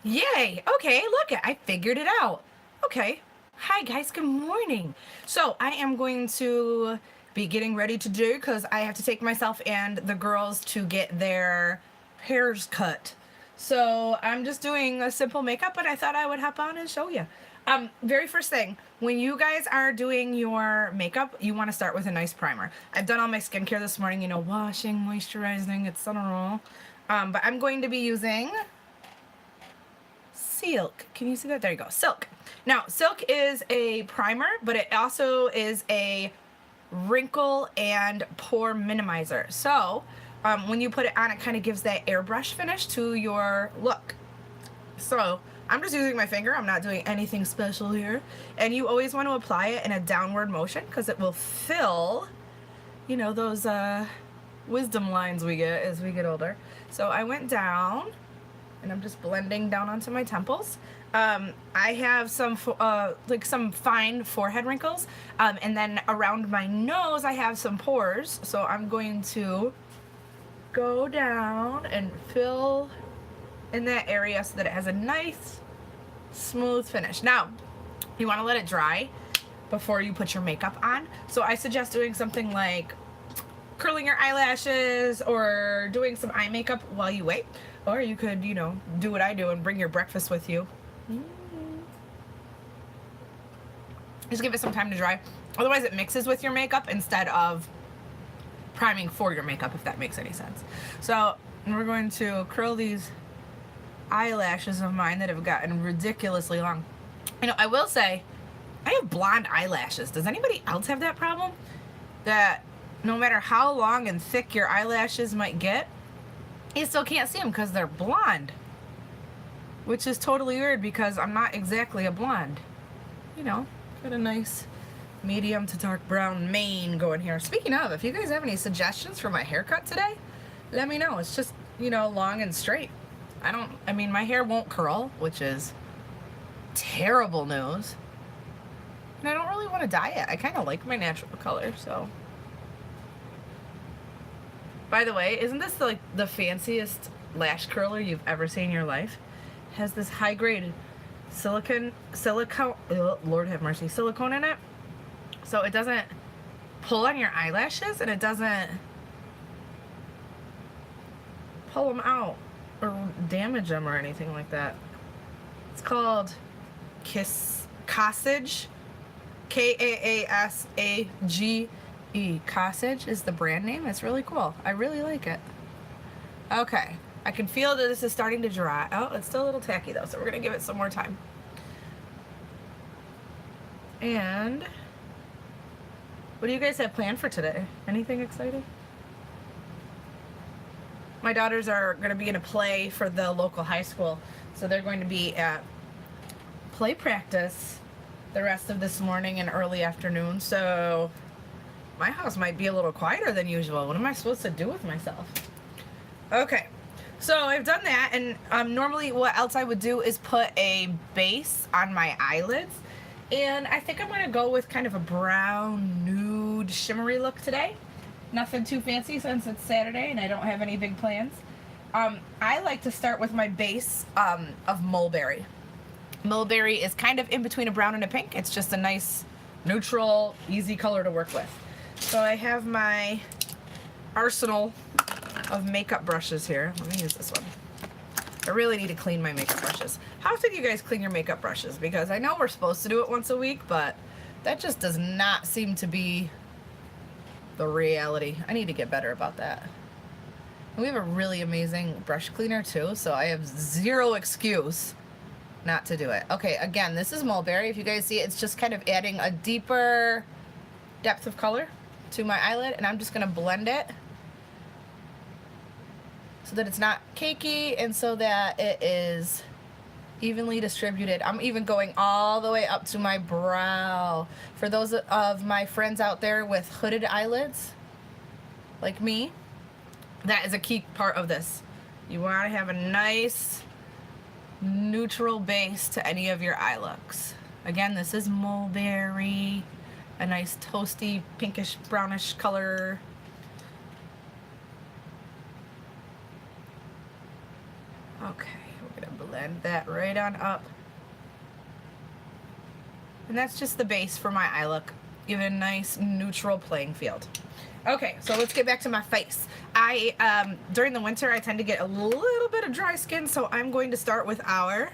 Yay! Okay, look, I figured it out. Okay. Hi guys, good morning. So I am going to be getting ready today because I have to take myself and the girls to get their hairs cut. So I'm just doing a simple makeup, but I thought I would hop on and show you. Very first thing, when you guys are doing your makeup, you want to start with a nice primer. I've done all my skincare this morning, washing, moisturizing, etc. But I'm going to be using Silk. Can you see that? There you go. Silk. Now, Silk is a primer, but it also is a wrinkle and pore minimizer. So, when you put it on, it kind of gives that airbrush finish to your look. So, I'm just using my finger. I'm not doing anything special here. And you always want to apply it in a downward motion because it will fill, those wisdom lines we get as we get older. So, I went down and I'm just blending down onto my temples. I have some some fine forehead wrinkles, and then around my nose I have some pores, so I'm going to go down and fill in that area so that it has a nice smooth finish. Now you want to let it dry before you put your makeup on, so I suggest doing something like curling your eyelashes or doing some eye makeup while you wait. Or you could, do what I do and bring your breakfast with you. Just give it some time to dry. Otherwise it mixes with your makeup instead of priming for your makeup, if that makes any sense. So we're going to curl these eyelashes of mine that have gotten ridiculously long. I will say, I have blonde eyelashes. Does anybody else have that problem? That no matter how long and thick your eyelashes might get, you still can't see them because they're blonde. Which is totally weird because I'm not exactly a blonde. Got a nice medium to dark brown mane going here. Speaking of, if you guys have any suggestions for my haircut today, let me know. It's just, long and straight. My hair won't curl, which is terrible news. And I don't really want to dye it. I kind of like my natural color, so. By the way, isn't this the fanciest lash curler you've ever seen in your life? It has this high-grade silicone, Lord have mercy, silicone in it. So it doesn't pull on your eyelashes and it doesn't pull them out or damage them or anything like that. It's called Kaasage, Kaasage. Kaasage is the brand name. It's really cool. I really like it. Okay. I can feel that this is starting to dry. Oh, it's still a little tacky though, so we're going to give it some more time. And what do you guys have planned for today? Anything exciting? My daughters are going to be in a play for the local high school, so they're going to be at play practice the rest of this morning and early afternoon, so my house might be a little quieter than usual. What am I supposed to do with myself? Okay, so I've done that, and normally what else I would do is put a base on my eyelids, and I think I'm going to go with kind of a brown, nude, shimmery look today. Nothing too fancy since it's Saturday and I don't have any big plans. I like to start with my base of mulberry. Mulberry is kind of in between a brown and a pink. It's just a nice, neutral, easy color to work with. So I have my arsenal of makeup brushes here. Let me use this one. I really need to clean my makeup brushes. How often do you guys clean your makeup brushes? Because I know we're supposed to do it once a week, but that just does not seem to be the reality. I need to get better about that. And we have a really amazing brush cleaner too, so I have zero excuse not to do it. Okay, again, this is mulberry. If you guys see, it's just kind of adding a deeper depth of color to my eyelid, and I'm just gonna blend it so that it's not cakey and so that it is evenly distributed. I'm even going all the way up to my brow. For those of my friends out there with hooded eyelids, like me, that is a key part of this. You want to have a nice neutral base to any of your eye looks. Again, this is mulberry, a nice toasty pinkish brownish color. Okay, we're gonna blend that right on up. And that's just the base for my eye look. Give it a nice neutral playing field. Okay, so let's get back to my face. During the winter, I tend to get a little bit of dry skin, so I'm going to start with our,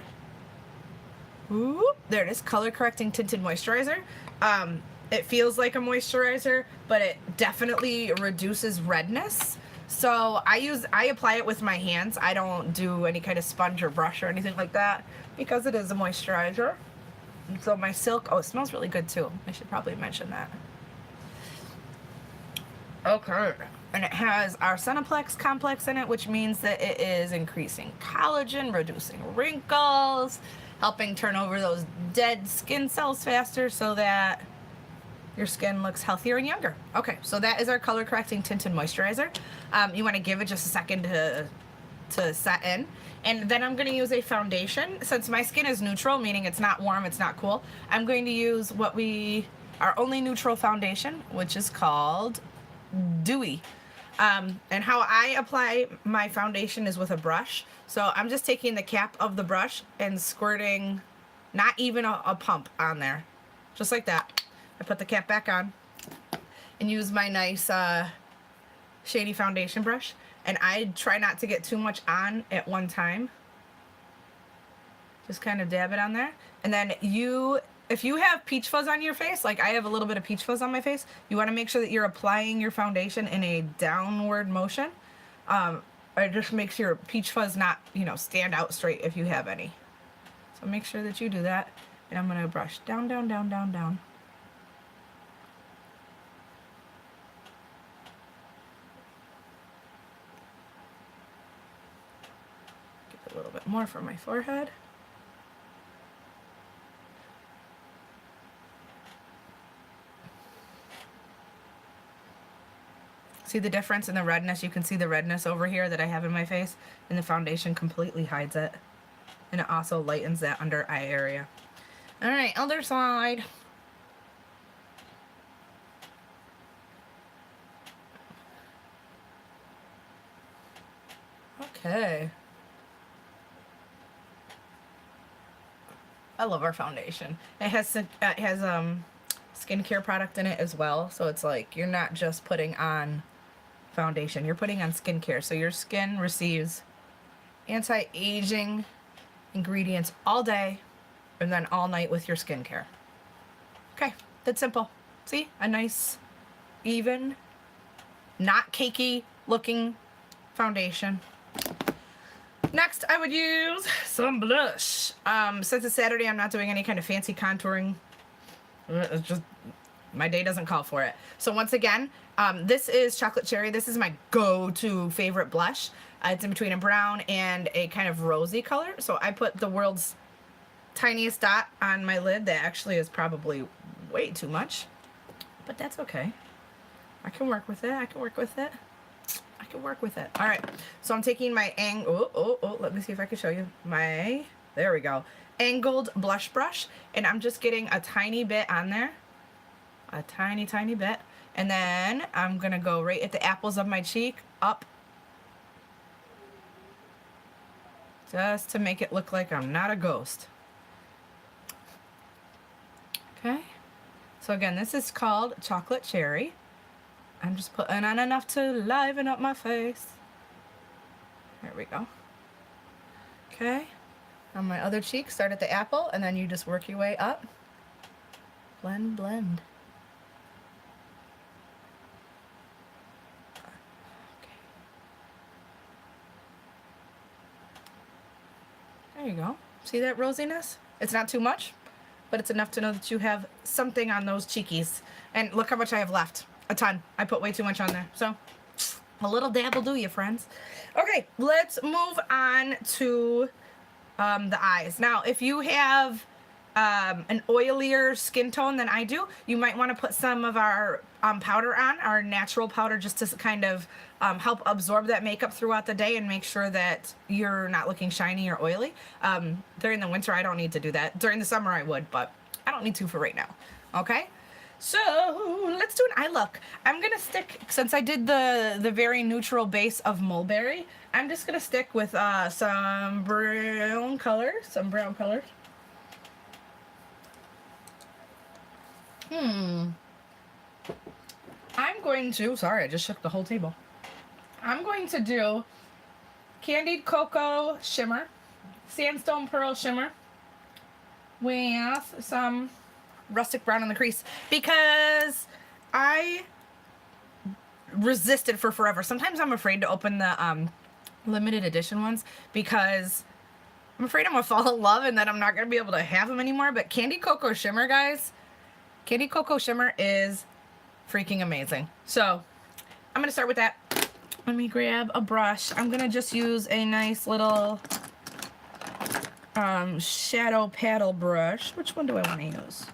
there it is, Color Correcting Tinted Moisturizer. It feels like a moisturizer, but it definitely reduces redness. So I apply it with my hands. I don't do any kind of sponge or brush or anything like that because it is a moisturizer. And so my Silk, oh, it smells really good too. I should probably mention that. Okay, and it has our Cineplex complex in it, which means that it is increasing collagen, reducing wrinkles, helping turn over those dead skin cells faster so that your skin looks healthier and younger. Okay, so that is our Color Correcting Tinted Moisturizer. You want to give it just a second to set in. And then I'm going to use a foundation. Since my skin is neutral, meaning it's not warm, it's not cool, I'm going to use our only neutral foundation, which is called Dewy. And how I apply my foundation is with a brush. So I'm just taking the cap of the brush and squirting not even a pump on there. Just like that. I put the cap back on and use my nice shady foundation brush. And I try not to get too much on at one time. Just kind of dab it on there. And then if you have peach fuzz on your face, like I have a little bit of peach fuzz on my face, you want to make sure that you're applying your foundation in a downward motion. It just makes your peach fuzz not, stand out straight if you have any. So make sure that you do that. And I'm going to brush down, down, down, down, down. Get a little bit more for my forehead. See the difference in the redness? You can see the redness over here that I have in my face, and the foundation completely hides it. And it also lightens that under eye area. All right, other side. Okay. I love our foundation. It has skincare product in it as well, so it's like you're not just putting on foundation, you're putting on skincare, so your skin receives anti-aging ingredients all day and then all night with your skincare. Okay, that's simple. See, a nice, even, not cakey looking foundation. Next, I would use some blush. Since it's Saturday, I'm not doing any kind of fancy contouring. It's just, my day doesn't call for it. So once again, this is Chocolate Cherry. This is my go-to favorite blush. It's in between a brown and a kind of rosy color. So I put the world's tiniest dot on my lid. That actually is probably way too much, but that's okay. I can work with it. I can work with it. I can work with it. All right. So I'm taking my let me see if I can show you there we go. Angled blush brush, and I'm just getting a tiny bit on there. A tiny, tiny bit. And then I'm going to go right at the apples of my cheek, up. Just to make it look like I'm not a ghost. Okay. So again, this is called Chocolate Cherry. I'm just putting on enough to liven up my face. There we go. Okay. On my other cheek, start at the apple, and then you just work your way up. Blend, blend. Okay. There you go. See that rosiness? It's not too much, but it's enough to know that you have something on those cheekies. And look how much I have left. A ton. I put way too much on there. So, a little dab will do you, friends. Okay, let's move on to the eyes. Now, if you have an oilier skin tone than I do, you might want to put some of our powder on, our natural powder, just to kind of help absorb that makeup throughout the day and make sure that you're not looking shiny or oily. During the winter, I don't need to do that. During the summer, I would, but I don't need to for right now. Okay? So let's do an eye look. I'm gonna stick, since I did the very neutral base of Mulberry, I'm just gonna stick with some brown color. I'm going to, sorry, I just shook the whole table. I'm going to do Candied Cocoa Shimmer, Sandstone Pearl Shimmer, with some Rustic Brown in the crease, because I resisted for forever. Sometimes I'm afraid to open the limited edition ones because I'm afraid I'm gonna fall in love and then I'm not gonna be able to have them anymore. But Candied Cocoa Shimmer, guys, Candied Cocoa Shimmer is freaking amazing. So I'm gonna start with that. Let me grab a brush. I'm gonna just use a nice little shadow paddle brush. Which one do I want to use?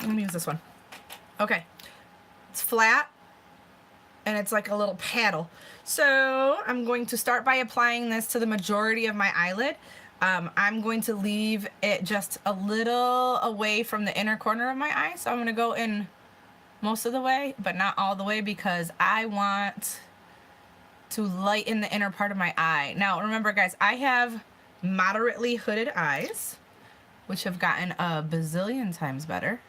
I'm gonna use this one. Okay, it's flat and it's like a little paddle. So I'm going to start by applying this to the majority of my eyelid. I'm going to leave it just a little away from the inner corner of my eye. So I'm gonna go in most of the way, but not all the way, because I want to lighten the inner part of my eye. Now remember, guys, I have moderately hooded eyes, which have gotten a bazillion times better.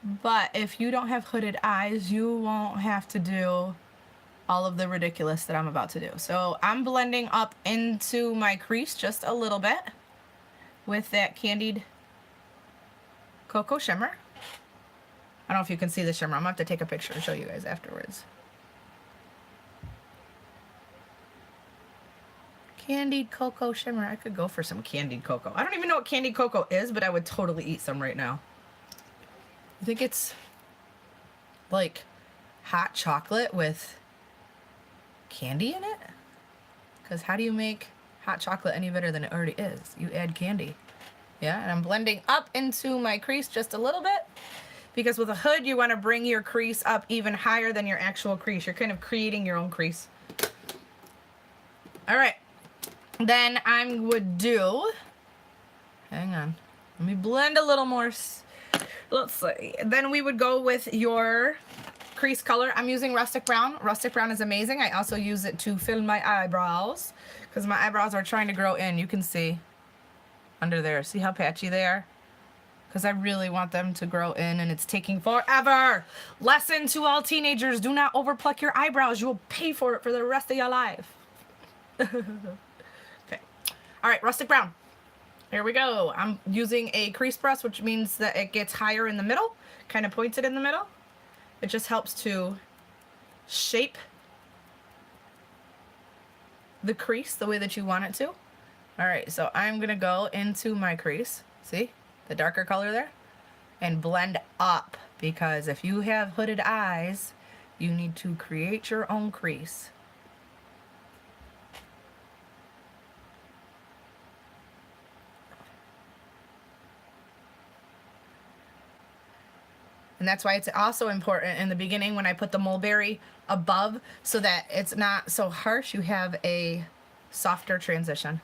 But if you don't have hooded eyes, you won't have to do all of the ridiculous that I'm about to do. So I'm blending up into my crease just a little bit with that Candied Cocoa Shimmer. I don't know if you can see the shimmer. I'm gonna have to take a picture and show you guys afterwards. Candied Cocoa Shimmer. I could go for some candied cocoa. I don't even know what candied cocoa is, but I would totally eat some right now. I think it's like hot chocolate with candy in it. Because how do you make hot chocolate any better than it already is? You add candy. Yeah, and I'm blending up into my crease just a little bit. Because with a hood, you want to bring your crease up even higher than your actual crease. You're kind of creating your own crease. All right. Then I would do, hang on, let me blend a little more. Let's see. Then we would go with your crease color. I'm using Rustic Brown. Rustic Brown is amazing. I also use it to fill my eyebrows because my eyebrows are trying to grow in. You can see under there. See how patchy they are? Because I really want them to grow in and it's taking forever. Lesson to all teenagers, do not overpluck your eyebrows. You will pay for it for the rest of your life. Okay. All right, Rustic Brown. Here we go. I'm using a crease brush, which means that it gets higher in the middle, kind of pointed in the middle. It just helps to shape the crease the way that you want it to. All right, so I'm gonna go into my crease. See the darker color there? And blend up, because if you have hooded eyes, you need to create your own crease. And that's why it's also important in the beginning when I put the mulberry above so that it's not so harsh, you have a softer transition.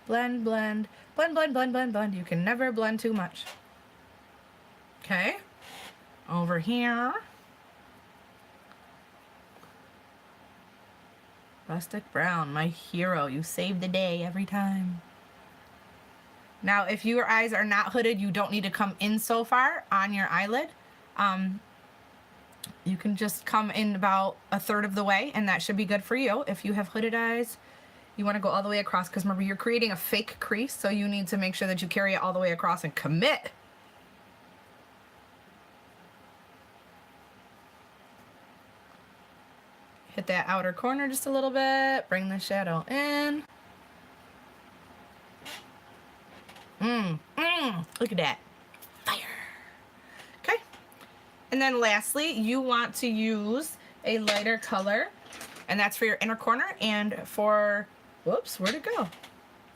Blend, blend, blend, blend, blend, blend, blend. You can never blend too much. Okay, over here. Rustic Brown, my hero. You save the day every time. Now, if your eyes are not hooded, you don't need to come in so far on your eyelid. You can just come in about a third of the way, and that should be good for you. If you have hooded eyes, you want to go all the way across, because remember, you're creating a fake crease, so you need to make sure that you carry it all the way across and commit. Hit that outer corner just a little bit, bring the shadow in. Look at that. Fire. Okay. And then lastly, you want to use a lighter color, and that's for your inner corner and for, whoops, where'd it go?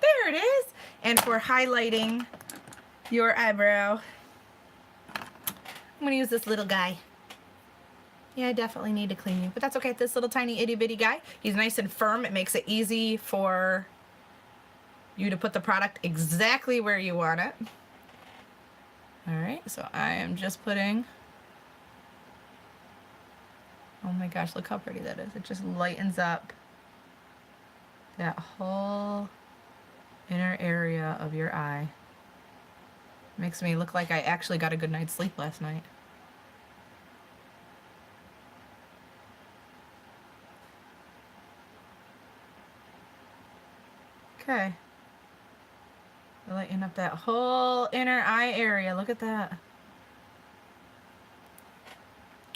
There it is. And for highlighting your eyebrow, I'm gonna use this little guy. Yeah, I definitely need to clean you, but that's okay. This little tiny itty bitty guy, he's nice and firm. It makes it easy for you to put the product exactly where you want it. All right, so I am just putting Oh my gosh, look how pretty that is. It just lightens up that whole inner area of your eye. Makes me look like I actually got a good night's sleep last night. Okay. Lighten up that whole inner eye area. Look at that.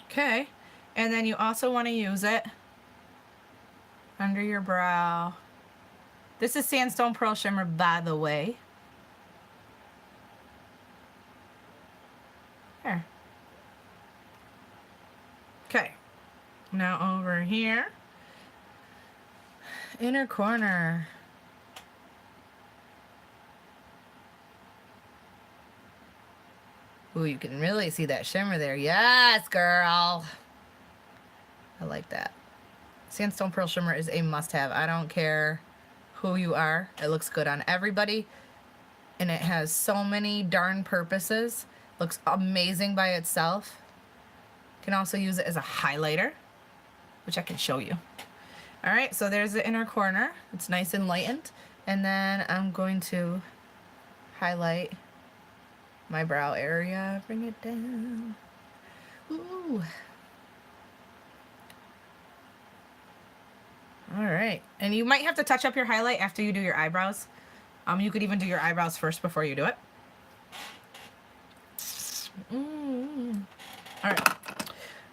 Okay. And then you also want to use it under your brow. This is Sandstone Pearl Shimmer, by the way. There. Okay. Now over here. Inner corner. Ooh, you can really see that shimmer there. Yes, girl. I like that. Sandstone Pearl Shimmer is a must-have. I don't care who you are. It looks good on everybody. And it has so many darn purposes. Looks amazing by itself. You can also use it as a highlighter, which I can show you. All right, so there's the inner corner. It's nice and lightened. And then I'm going to highlight my brow area. Bring it down. Ooh. All right, and you might have to touch up your highlight after you do your eyebrows. You could even do your eyebrows first before you do it. All right,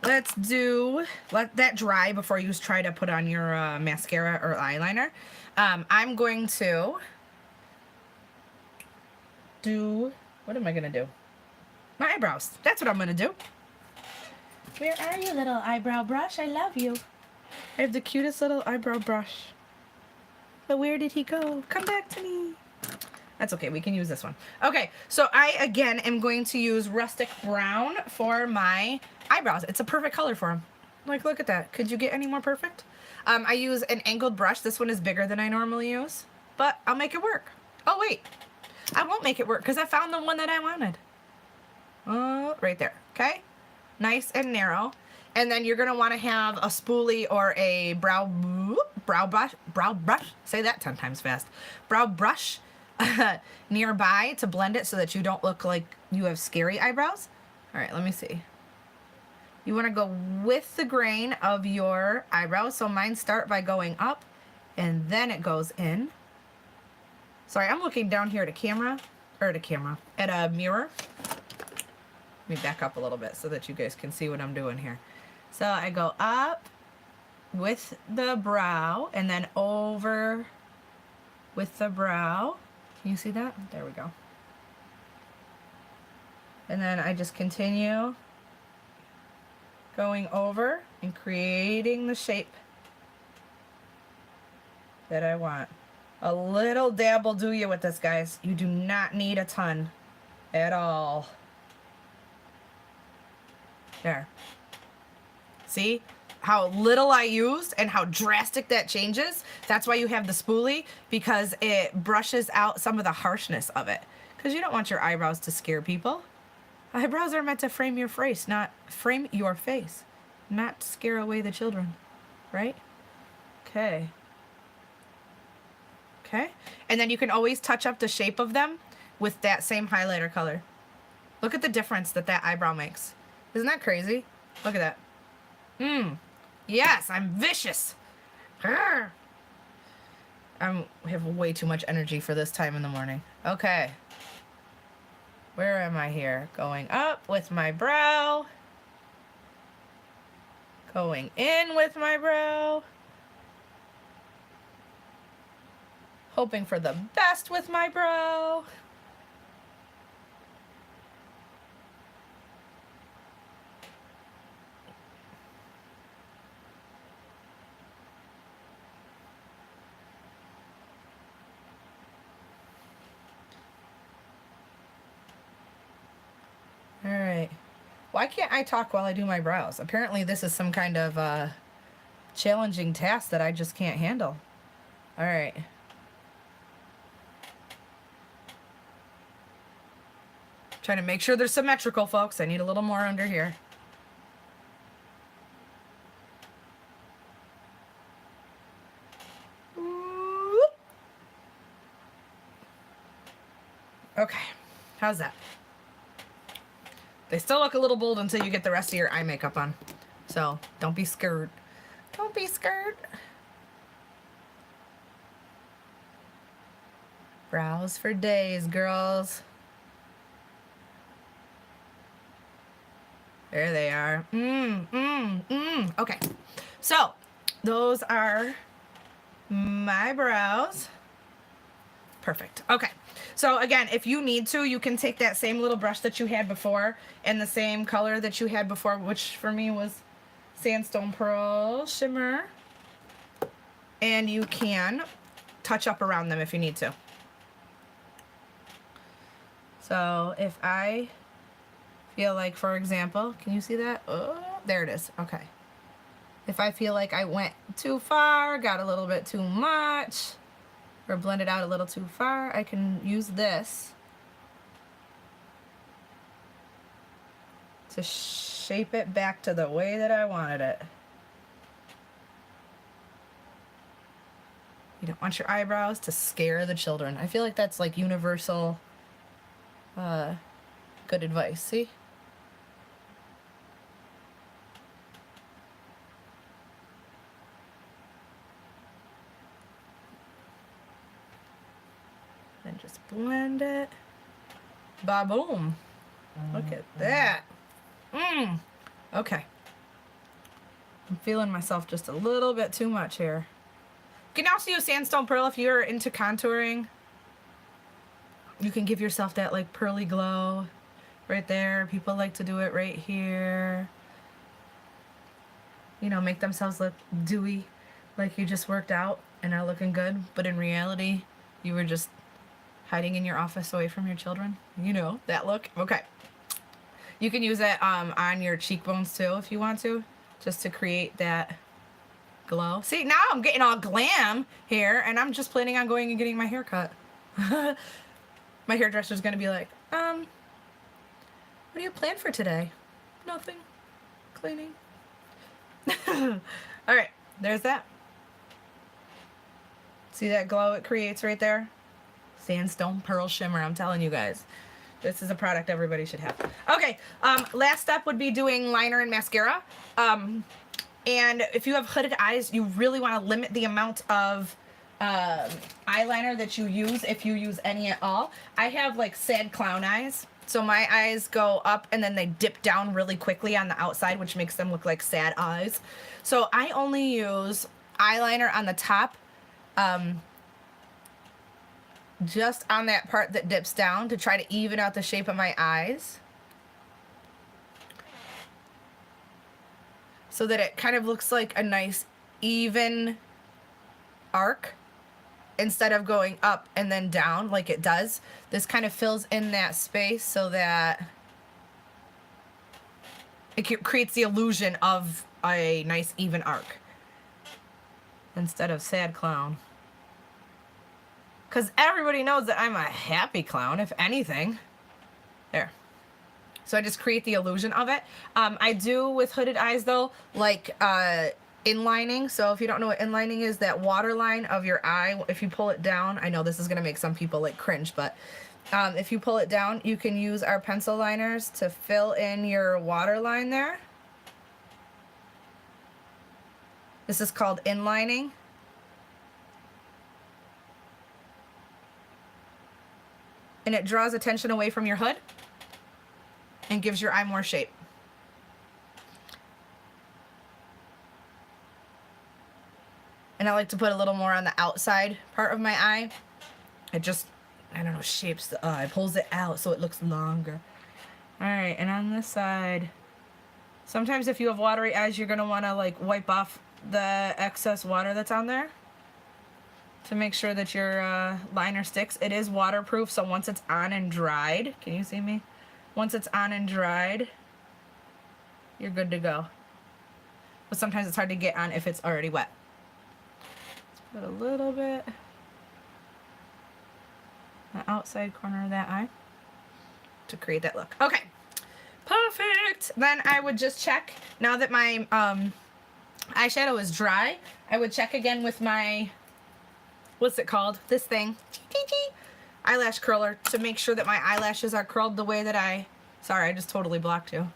let that dry before you try to put on your mascara or eyeliner. I'm going to do, what am I gonna do? My eyebrows. That's what I'm gonna do. Where are you, little eyebrow brush? I love you. I have the cutest little eyebrow brush. But where did he go? Come back to me. That's okay, we can use this one. Okay, so I, again, am going to use Rustic Brown for my eyebrows. It's a perfect color for them. Like, look at that. Could you get any more perfect? I use an angled brush. This one is bigger than I normally use, but I'll make it work. Oh, wait. I won't make it work because I found the one that I wanted. Oh, right there, okay? Nice and narrow. And then you're gonna wanna have a spoolie or a brow brush, say that 10 times fast, brow brush nearby to blend it so that you don't look like you have scary eyebrows. All right, let me see. You wanna go with the grain of your eyebrows. So mine start by going up and then it goes in. Sorry, I'm looking down here at a mirror. Let me back up a little bit so that you guys can see what I'm doing here. So I go up with the brow and then over with the brow. Can you see that? There we go. And then I just continue going over and creating the shape that I want. A little dab will do you with this, guys. You do not need a ton at all. There. See how little I used and how drastic that changes? That's why you have the spoolie, because it brushes out some of the harshness of it. Because you don't want your eyebrows to scare people. Eyebrows are meant to frame your face, not scare away the children, right? Okay. Okay. And then you can always touch up the shape of them with that same highlighter color. Look at the difference that eyebrow makes. Isn't that crazy? Look at that. Yes, I'm vicious. I have way too much energy for this time in the morning. Okay. Where am I here? Going up with my brow. Going in with my brow. Hoping for the best with my brow. All right. Why can't I talk while I do my brows? Apparently this is some kind of challenging task that I just can't handle. All right. Trying to make sure they're symmetrical, folks. I need a little more under here. Okay, how's that? They still look a little bold until you get the rest of your eye makeup on. So don't be scared. Don't be scared. Brows for days, girls. There they are. Okay, so those are my brows. Perfect. Okay, so again, if you need to, you can take that same little brush that you had before and the same color that you had before, which for me was Sandstone Pearl Shimmer, and you can touch up around them if you need to. So if I feel like, for example, can you see that? Oh, there it is. Okay. If I feel like I went too far, got a little bit too much, or blended out a little too far, I can use this to shape it back to the way that I wanted it. You don't want your eyebrows to scare the children. I feel like that's like universal good advice. See? Then just blend it. Ba-boom. Look at that. Okay. I'm feeling myself just a little bit too much here. You can also use Sandstone Pearl if you're into contouring. You can give yourself that like pearly glow right there. People like to do it right here. You know, make themselves look dewy, like you just worked out and are looking good, but in reality, you were just hiding in your office away from your children. You know, that look. Okay. You can use it on your cheekbones too if you want to, just to create that glow. See, now I'm getting all glam here, and I'm just planning on going and getting my hair cut. My hairdresser's gonna be like, what do you plan for today? Nothing. Cleaning. All right, there's that. See that glow it creates right there? Sandstone Pearl Shimmer, I'm telling you guys. This is a product everybody should have. Okay, last step would be doing liner and mascara. And if you have hooded eyes, you really want to limit the amount of eyeliner that you use, if you use any at all. I have like sad clown eyes, so my eyes go up and then they dip down really quickly on the outside, which makes them look like sad eyes. So I only use eyeliner on the top, just on that part that dips down, to try to even out the shape of my eyes, so that it kind of looks like a nice even arc instead of going up and then down like it does. This kind of fills in that space so that it creates the illusion of a nice even arc instead of sad clown. Because everybody knows that I'm a happy clown, if anything. There. So I just create the illusion of it. I do with hooded eyes though, like inlining. So if you don't know what inlining is, that waterline of your eye, if you pull it down, I know this is gonna make some people like cringe, but if you pull it down, you can use our pencil liners to fill in your waterline there. This is called inlining. And it draws attention away from your hood and gives your eye more shape. And I like to put a little more on the outside part of my eye. It just, I don't know, shapes the eye, pulls it out so it looks longer. All right, and on this side, sometimes if you have watery eyes, you're gonna wanna like wipe off the excess water that's on there to make sure that your liner sticks. It is waterproof, so once it's on and dried, can you see me? Once it's on and dried, you're good to go. But sometimes it's hard to get on if it's already wet. Let's put a little bit on the outside corner of that eye to create that look. Okay, perfect. Then I would just check, now that my eyeshadow is dry, I would check again with my, what's it called? This thing. eyelash curler to make sure that my eyelashes are curled the way that sorry, I just totally blocked you.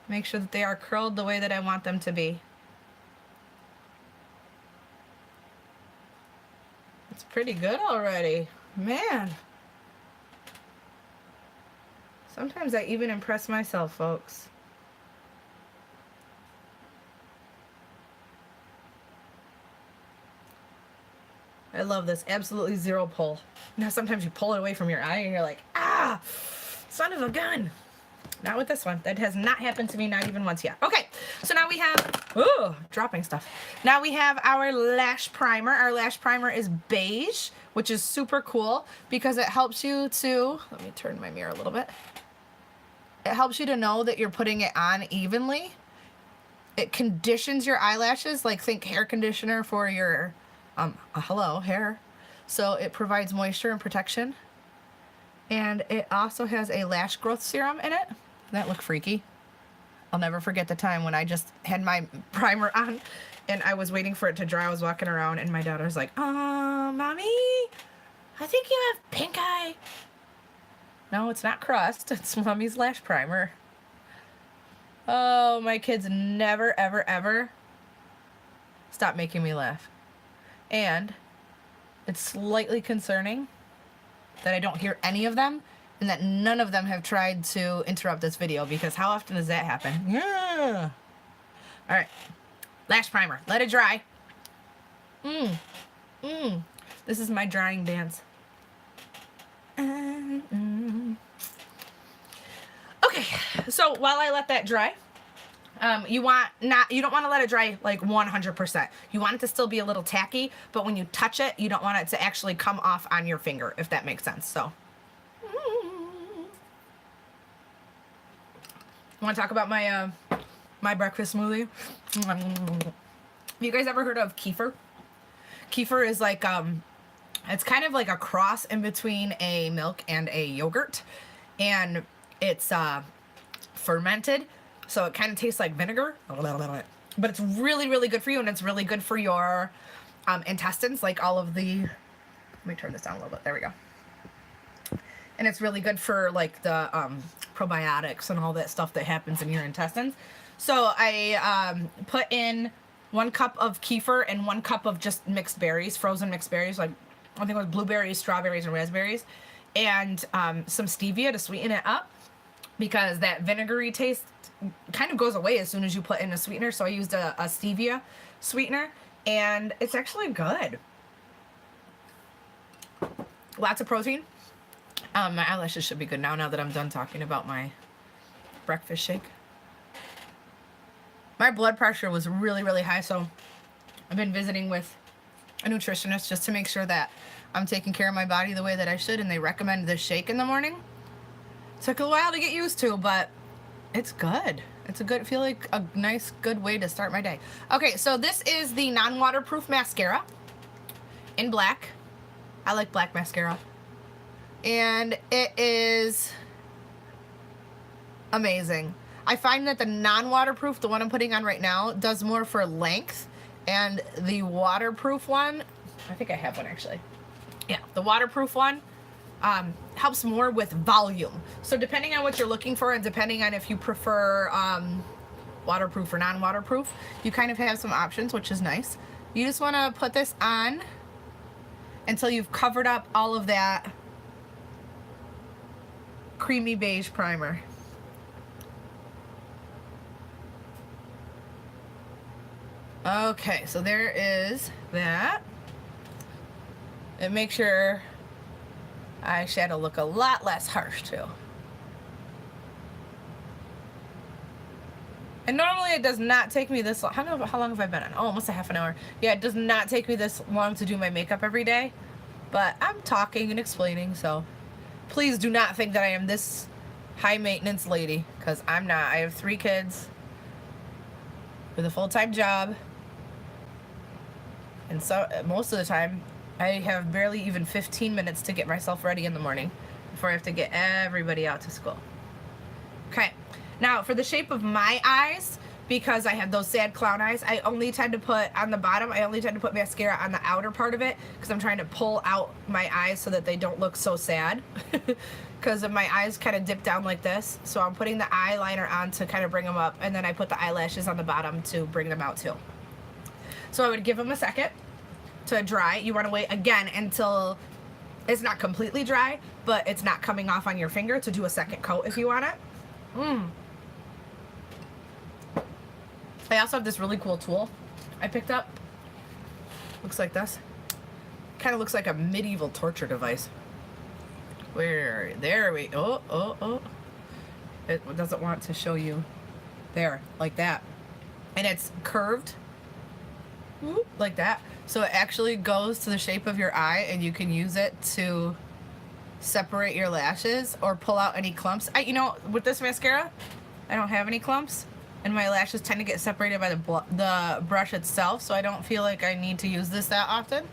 Make sure that they are curled the way that I want them to be. It's pretty good already. Man. Sometimes I even impress myself, folks. I love this. Absolutely zero pull. Now sometimes you pull it away from your eye and you're like, ah, son of a gun. Not with this one. That has not happened to me, not even once yet. Okay, so now we have, ooh, dropping stuff. Now we have our lash primer. Our lash primer is beige, which is super cool because it helps you to, let me turn my mirror a little bit. It helps you to know that you're putting it on evenly. It conditions your eyelashes, like think hair conditioner for your, hello, hair. So it provides moisture and protection. And it also has a lash growth serum in it. That looked freaky. I'll never forget the time when I just had my primer on and I was waiting for it to dry. I was walking around and my daughter's like, Mommy, I think you have pink eye. No, it's not crust. It's Mommy's lash primer. Oh, my kids never, ever, ever stop making me laugh. And it's slightly concerning that I don't hear any of them and that none of them have tried to interrupt this video, because how often does that happen? Yeah. All right. Lash primer. Let it dry. This is my drying dance. Okay, so while I let that dry, you don't want to let it dry like 100%. You want it to still be a little tacky, but when you touch it, you don't want it to actually come off on your finger, if that makes sense. So, want to talk about my my breakfast smoothie? Have you guys ever heard of kefir? Kefir is like it's kind of like a cross in between a milk and a yogurt, and it's fermented, so it kind of tastes like vinegar, but it's really, really good for you, and it's really good for your intestines, like all of the, let me turn this down a little bit, there we go. And it's really good for like the probiotics and all that stuff that happens in your intestines. So I put in 1 cup of kefir and 1 cup of just mixed berries, frozen mixed berries, like I think it was blueberries, strawberries, and raspberries, and some stevia to sweeten it up, because that vinegary taste kind of goes away as soon as you put in a sweetener. So I used a stevia sweetener, and it's actually good. Lots of protein. My eyelashes should be good now that I'm done talking about my breakfast shake. My blood pressure was really, really high, so I've been visiting with a nutritionist just to make sure that I'm taking care of my body the way that I should, and they recommend this shake in the morning. Took a while to get used to, but it's good. It's a good, feel like a nice, good way to start my day. Okay, so this is the non-waterproof mascara in black. I like black mascara. And it is amazing. I find that the non-waterproof, the one I'm putting on right now, does more for length. And the waterproof one, I think I have one actually. Yeah, the waterproof one helps more with volume. So depending on what you're looking for, and depending on if you prefer waterproof or non-waterproof, you kind of have some options, which is nice. You just want to put this on until you've covered up all of that creamy beige primer. Okay, so there is that. It makes your eyeshadow look a lot less harsh too. And normally it does not take me this long. How long have I been on? Oh, almost a half an hour. Yeah, it does not take me this long to do my makeup every day. But I'm talking and explaining, so please do not think that I am this high maintenance lady, because I'm not. I have 3 kids with a full-time job. And so most of the time, I have barely even 15 minutes to get myself ready in the morning before I have to get everybody out to school. Okay, now for the shape of my eyes, because I have those sad clown eyes. I only tend to put on the bottom, I only tend to put mascara on the outer part of it because I'm trying to pull out my eyes so that they don't look so sad. Because my eyes kind of dip down like this. So I'm putting the eyeliner on to kind of bring them up, and then I put the eyelashes on the bottom to bring them out too. So I would give them a second to dry. You want to wait again until it's not completely dry, but it's not coming off on your finger, to do a second coat if you want it. I also have this really cool tool I picked up. Looks like this. Kind of looks like a medieval torture device. There we, oh. It doesn't want to show you. There, like that. And it's curved, like that. So it actually goes to the shape of your eye, and you can use it to separate your lashes or pull out any clumps. You know, with this mascara, I don't have any clumps. And my lashes tend to get separated by the brush itself, so I don't feel like I need to use this that often.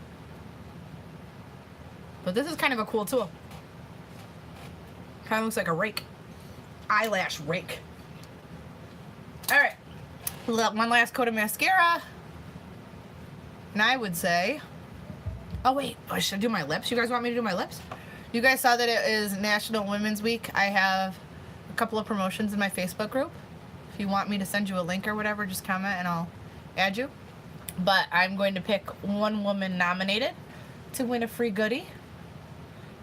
But this is kind of a cool tool. Kind of looks like a rake. Eyelash rake. Alright. One last coat of mascara. And I would say... Oh wait, should I do my lips? You guys want me to do my lips? You guys saw that it is National Women's Week. I have a couple of promotions in my Facebook group. If you want me to send you a link or whatever, just comment and I'll add you. But I'm going to pick one woman nominated to win a free goodie.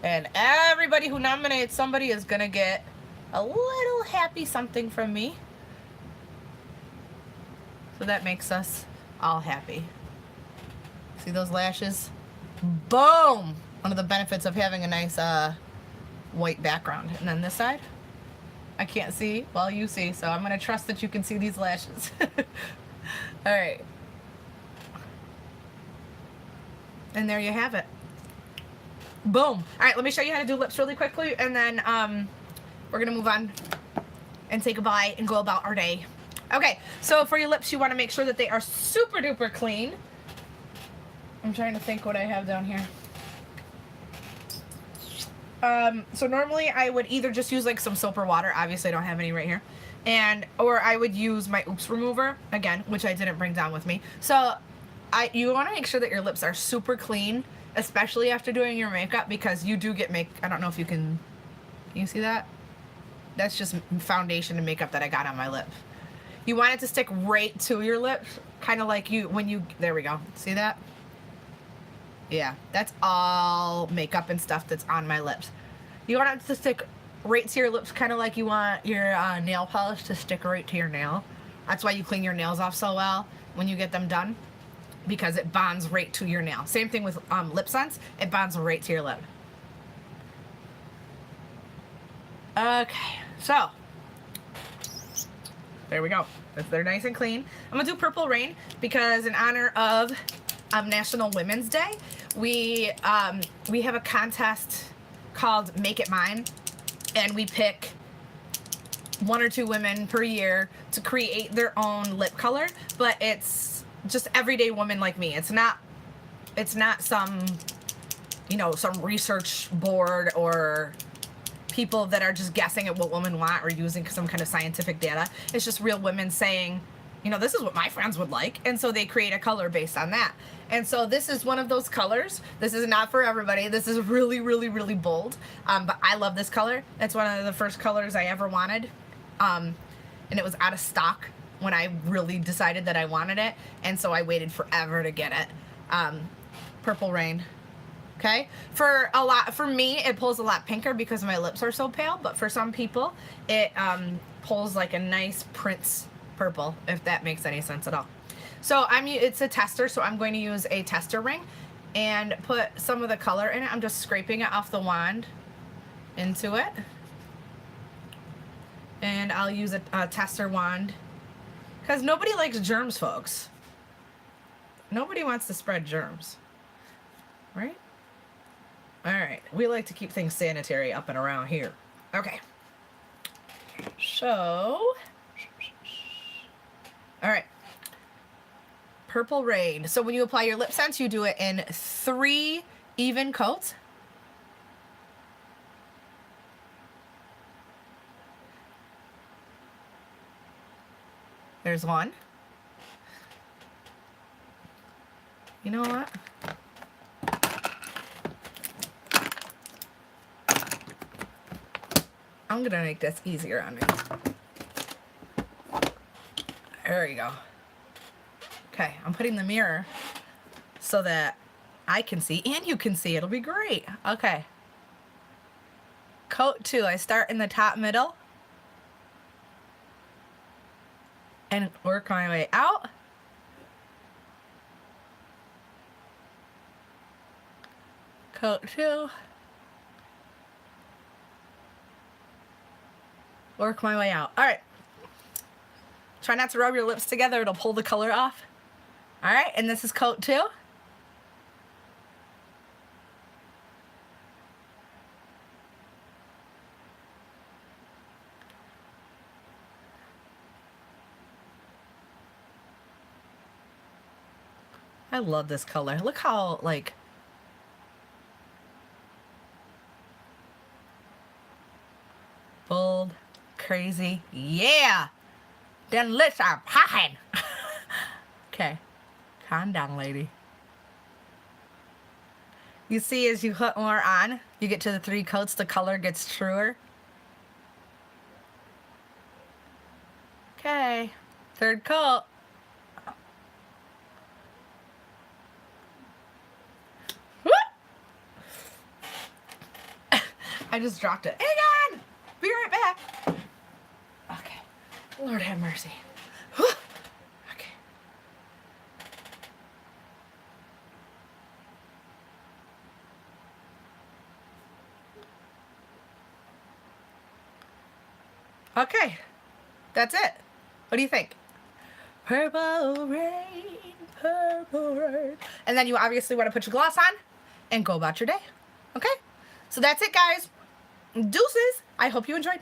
And everybody who nominates somebody is going to get a little happy something from me. So that makes us all happy. See those lashes? Boom! One of the benefits of having a nice white background. And then this side? I can't see. Well, you see, so I'm going to trust that you can see these lashes. All right. And there you have it. Boom. All right, let me show you how to do lips really quickly, and then we're going to move on and say goodbye and go about our day. Okay, so for your lips, you want to make sure that they are super duper clean. I'm trying to think what I have down here. So normally I would either just use like some soap or water. Obviously I don't have any right here. Or I would use my Oops remover, again, which I didn't bring down with me. So you want to make sure that your lips are super clean, especially after doing your makeup, because you do get I don't know if can you see that? That's just foundation and makeup that I got on my lip. You want it to stick right to your lips, kind of like there we go. See that? Yeah, that's all makeup and stuff that's on my lips. You want it to stick right to your lips, kind of like you want your nail polish to stick right to your nail. That's why you clean your nails off so well when you get them done, because it bonds right to your nail. Same thing with lip scents. It bonds right to your lip. Okay, so there we go. They're nice and clean. I'm gonna do Purple Rain because in honor of National Women's Day, we have a contest called Make It Mine, and we pick 1 or 2 women per year to create their own lip color, but it's just everyday women like me. It's not some, some research board or people that are just guessing at what women want or using some kind of scientific data. It's just real women saying, this is what my friends would like. And so they create a color based on that. And so this is one of those colors. This is not for everybody. This is really, really, really bold. But I love this color. It's one of the first colors I ever wanted. And it was out of stock when I really decided that I wanted it. And so I waited forever to get it. Purple Rain. Okay? For me, it pulls a lot pinker because my lips are so pale. But for some people, it pulls like a nice Prince purple, if that makes any sense at all. So it's a tester, so I'm going to use a tester ring and put some of the color in it. I'm just scraping it off the wand into it. And I'll use a tester wand because nobody likes germs, folks. Nobody wants to spread germs, right? All right, we like to keep things sanitary up and around here. Okay. So, all right. Purple Rain. So when you apply your lip scents, you do it in 3 even coats. There's one. You know what? I'm gonna make this easier on me. There we go. Okay, I'm putting the mirror so that I can see and you can see. It'll be great. Okay. Coat 2. I start in the top middle and work my way out. Coat 2. Work my way out. All right. Try not to rub your lips together. It'll pull the color off. All right. And this is coat 2. I love this color. Look how, like, bold, crazy. Yeah! Then lips are popping. Okay. Calm down, lady. You see, as you put more on, you get to the 3 coats, the color gets truer. Okay. 3rd coat. I just dropped it. Hang on! Be right back. Okay. Lord have mercy. Okay. Okay. That's it. What do you think? Purple rain, purple rain. And then you obviously want to put your gloss on and go about your day. Okay? So that's it, guys. Deuces. I hope you enjoyed.